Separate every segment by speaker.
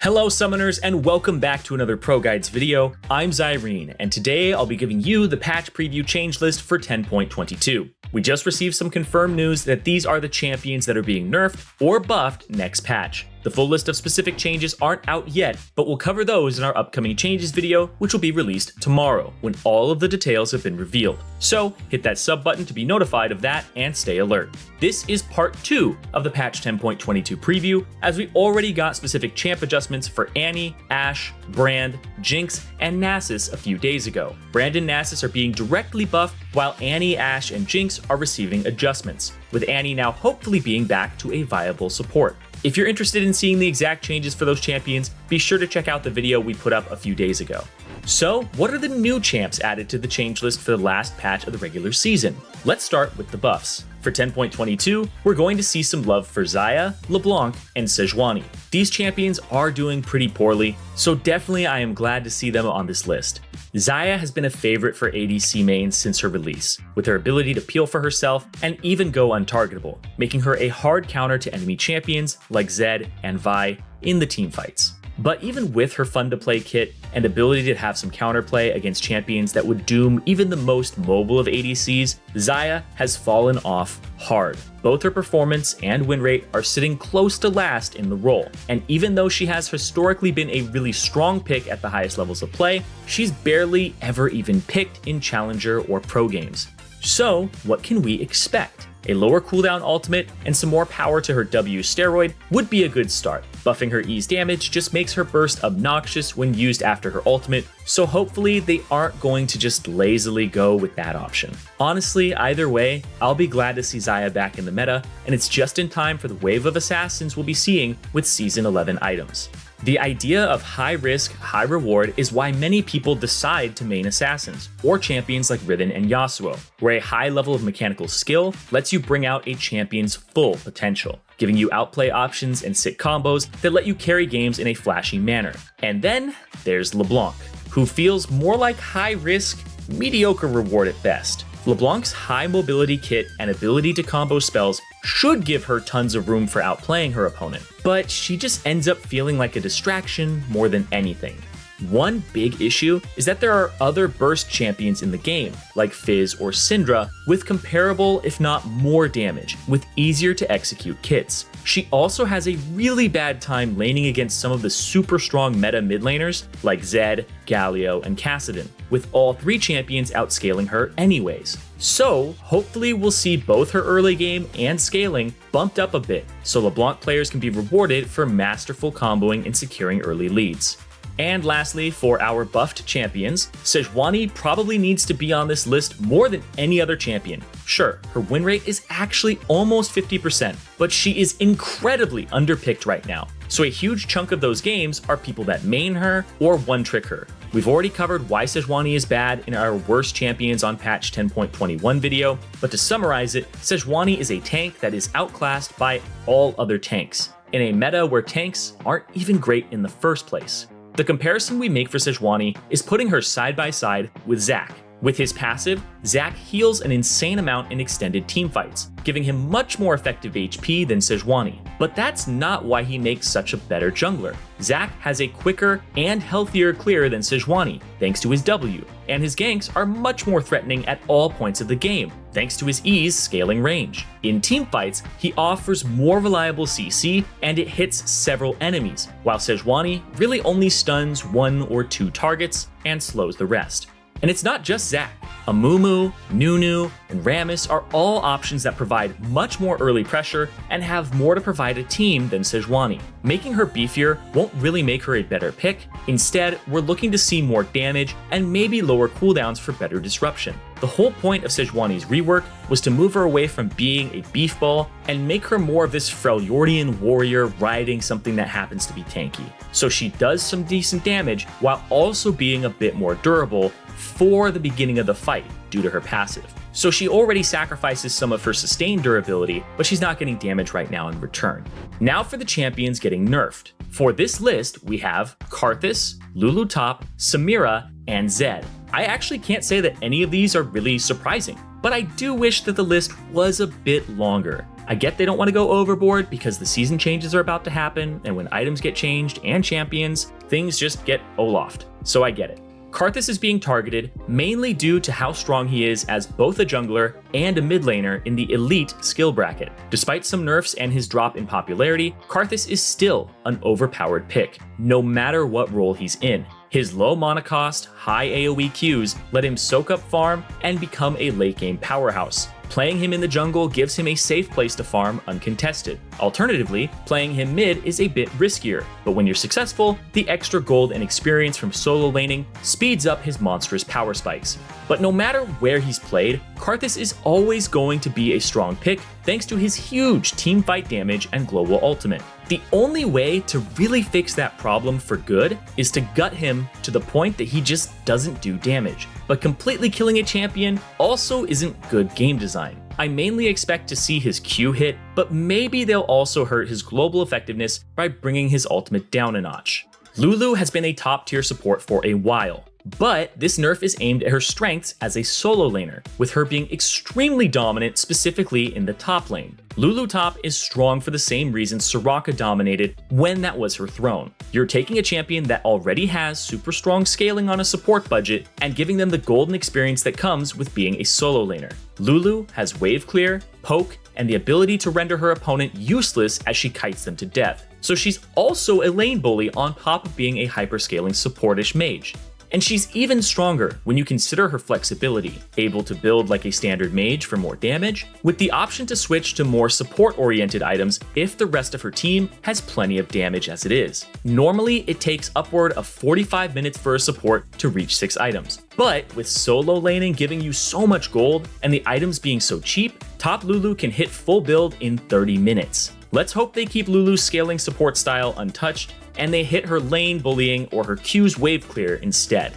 Speaker 1: Hello summoners and welcome back to another ProGuides video. I'm Xayah, and today I'll be giving you the patch preview change list for 10.22. We just received some confirmed news that these are the champions that are being nerfed or buffed next patch. The full list of specific changes aren't out yet, but we'll cover those in our upcoming changes video, which will be released tomorrow when all of the details have been revealed. So hit that sub button to be notified of that and stay alert. This is part 2 of the patch 10.22 preview, as we already got specific champ adjustments for Annie, Ashe, Brand, Jinx, and Nasus a few days ago. Brand and Nasus are being directly buffed, while Annie, Ashe, and Jinx are receiving adjustments, with Annie now hopefully being back to a viable support. If you're interested in seeing the exact changes for those champions, be sure to check out the video we put up a few days ago. So, what are the new champs added to the change list for the last patch of the regular season? Let's start with the buffs. For 10.22, we're going to see some love for Xayah, LeBlanc, and Sejuani. These champions are doing pretty poorly, so definitely I am glad to see them on this list. Xayah has been a favorite for ADC mains since her release, with her ability to peel for herself and even go untargetable, making her a hard counter to enemy champions like Zed and Vi in the teamfights. But even with her fun-to-play kit and ability to have some counterplay against champions that would doom even the most mobile of ADCs, Xayah has fallen off hard. Both her performance and win rate are sitting close to last in the role, and even though she has historically been a really strong pick at the highest levels of play, she's barely ever even picked in Challenger or Pro games. So, what can we expect? A lower cooldown ultimate and some more power to her W steroid would be a good start. Buffing her E's damage just makes her burst obnoxious when used after her ultimate, so hopefully they aren't going to just lazily go with that option. Honestly, either way, I'll be glad to see Xayah back in the meta, and it's just in time for the wave of assassins we'll be seeing with Season 11 items. The idea of high risk, high reward is why many people decide to main assassins, or champions like Riven and Yasuo, where a high level of mechanical skill lets you bring out a champion's full potential, giving you outplay options and sick combos that let you carry games in a flashy manner. And then there's LeBlanc, who feels more like high risk, mediocre reward at best. LeBlanc's high mobility kit and ability to combo spells should give her tons of room for outplaying her opponent, but she just ends up feeling like a distraction more than anything. One big issue is that there are other burst champions in the game, like Fizz or Syndra, with comparable if not more damage, with easier to execute kits. She also has a really bad time laning against some of the super strong meta mid laners like Zed, Galio, and Kassadin, with all three champions outscaling her anyways. So hopefully we'll see both her early game and scaling bumped up a bit, so LeBlanc players can be rewarded for masterful comboing and securing early leads. And lastly, for our buffed champions, Sejuani probably needs to be on this list more than any other champion. Sure, her win rate is actually almost 50%, but she is incredibly underpicked right now. So a huge chunk of those games are people that main her or one-trick her. We've already covered why Sejuani is bad in our worst champions on patch 10.21 video, but to summarize it, Sejuani is a tank that is outclassed by all other tanks, in a meta where tanks aren't even great in the first place. The comparison we make for Sejuani is putting her side by side with Zac. With his passive, Zac heals an insane amount in extended teamfights, giving him much more effective HP than Sejuani. But that's not why he makes such a better jungler. Zac has a quicker and healthier clear than Sejuani, thanks to his W, and his ganks are much more threatening at all points of the game, thanks to his E's scaling range. In teamfights, he offers more reliable CC and it hits several enemies, while Sejuani really only stuns 1 or 2 targets and slows the rest. And it's not just Zac. Amumu, Nunu, and Rammus are all options that provide much more early pressure and have more to provide a team than Sejuani. Making her beefier won't really make her a better pick. Instead, we're looking to see more damage and maybe lower cooldowns for better disruption. The whole point of Sejuani's rework was to move her away from being a beefball and make her more of this Freljordian warrior riding something that happens to be tanky. So she does some decent damage while also being a bit more durable for the beginning of the fight due to her passive. So she already sacrifices some of her sustained durability, but she's not getting damage right now in return. Now for the champions getting nerfed. For this list, we have Karthus, Lulu top, Samira, and Zed. I actually can't say that any of these are really surprising, but I do wish that the list was a bit longer. I get they don't want to go overboard because the season changes are about to happen, and when items get changed and champions, things just get Olafed. So I get it. Karthus is being targeted mainly due to how strong he is as both a jungler and a mid laner in the elite skill bracket. Despite some nerfs and his drop in popularity, Karthus is still an overpowered pick, no matter what role he's in. His low mana cost, high AoE Qs let him soak up farm and become a late game powerhouse. Playing him in the jungle gives him a safe place to farm uncontested. Alternatively, playing him mid is a bit riskier, but when you're successful, the extra gold and experience from solo laning speeds up his monstrous power spikes. But no matter where he's played, Karthus is always going to be a strong pick thanks to his huge teamfight damage and global ultimate. The only way to really fix that problem for good is to gut him to the point that he just doesn't do damage. But completely killing a champion also isn't good game design. I mainly expect to see his Q hit, but maybe they'll also hurt his global effectiveness by bringing his ultimate down a notch. Lulu has been a top tier support for a while, but this nerf is aimed at her strengths as a solo laner, with her being extremely dominant specifically in the top lane. Lulu top is strong for the same reasons Soraka dominated when that was her throne. You're taking a champion that already has super strong scaling on a support budget and giving them the golden experience that comes with being a solo laner. Lulu has wave clear, poke, and the ability to render her opponent useless as she kites them to death. So she's also a lane bully on top of being a hyperscaling supportish mage. And she's even stronger when you consider her flexibility, able to build like a standard mage for more damage, with the option to switch to more support-oriented items if the rest of her team has plenty of damage as it is. Normally, it takes upward of 45 minutes for a support to reach 6 items. But with solo laning giving you so much gold and the items being so cheap, top Lulu can hit full build in 30 minutes. Let's hope they keep Lulu's scaling support style untouched, and they hit her lane bullying or her Q's wave clear instead.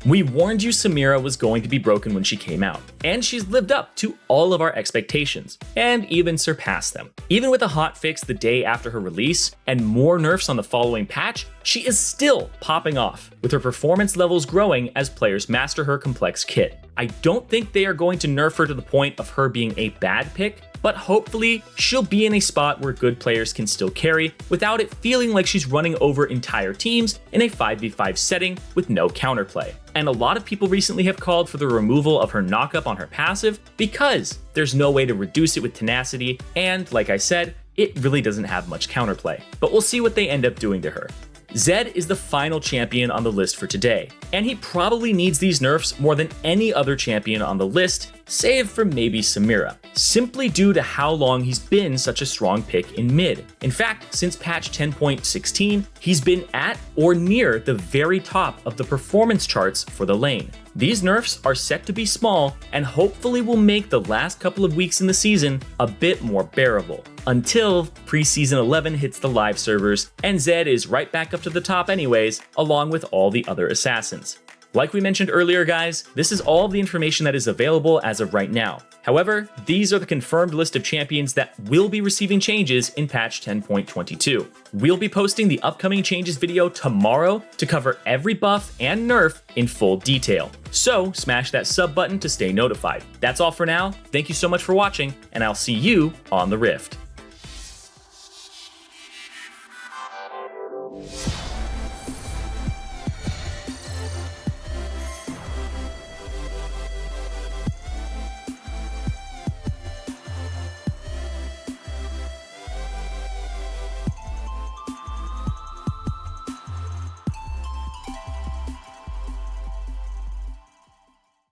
Speaker 1: We warned you Samira was going to be broken when she came out, and she's lived up to all of our expectations, and even surpassed them. Even with a hotfix the day after her release, and more nerfs on the following patch, she is still popping off, with her performance levels growing as players master her complex kit. I don't think they are going to nerf her to the point of her being a bad pick, but hopefully she'll be in a spot where good players can still carry without it feeling like she's running over entire teams in a 5v5 setting with no counterplay. And a lot of people recently have called for the removal of her knockup on her passive because there's no way to reduce it with tenacity, and like I said, it really doesn't have much counterplay. But we'll see what they end up doing to her. Zed is the final champion on the list for today, and he probably needs these nerfs more than any other champion on the list, save for maybe Samira, simply due to how long he's been such a strong pick in mid. In fact, since patch 10.16, he's been at or near the very top of the performance charts for the lane. These nerfs are set to be small and hopefully will make the last couple of weeks in the season a bit more bearable, until preseason 11 hits the live servers and Zed is right back up to the top anyways, along with all the other assassins. Like we mentioned earlier, guys, this is all the information that is available as of right now. However, these are the confirmed list of champions that will be receiving changes in patch 10.22. We'll be posting the upcoming changes video tomorrow to cover every buff and nerf in full detail. So smash that sub button to stay notified. That's all for now. Thank you so much for watching, and I'll see you on the Rift.